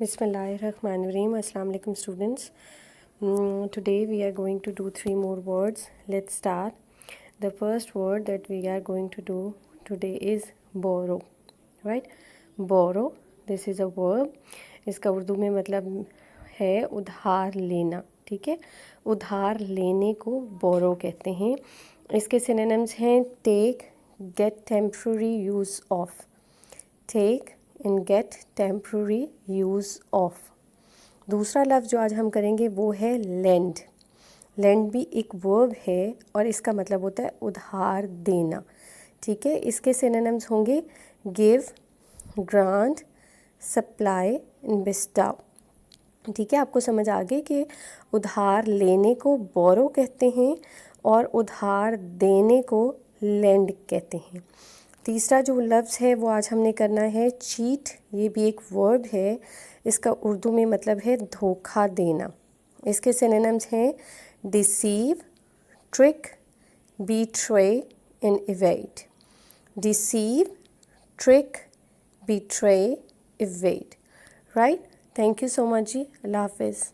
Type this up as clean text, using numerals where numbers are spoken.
Bismillahirrahmanirrahim. Assalamu alaikum students. Today we are going to do 3 more words. Let's start. The first word that we are going to do today is borrow. Right? Borrow. This is a verb. इसका उर्दू में मतलब है उधार लेना. ठीक है, उधार लेने को borrow कहते हैं. इसके synonyms हैं take, get temporary use of. take and get temporary use of. दूसरा लफ्ज़ जो आज हम करेंगे वो है lend. lend भी एक वर्ब है और इसका मतलब होता है उधार देना. ठीक है, इसके सिनोनिम्स होंगे give, grant, supply and bestow. ठीक है, आपको समझ आ गई कि उधार लेने को borrow कहते हैं और उधार देने को lend कहते हैं. तीसरा जो लफ्ज़ है वो आज हमने करना है चीट. ये भी एक वर्ब है. इसका उर्दू में मतलब है धोखा देना. इसके सिनोनिम्स हैं deceive, trick, betray and evade. Deceive, trick, betray, evade. Right. Thank you so much जी. अल्लाह हाफिज़.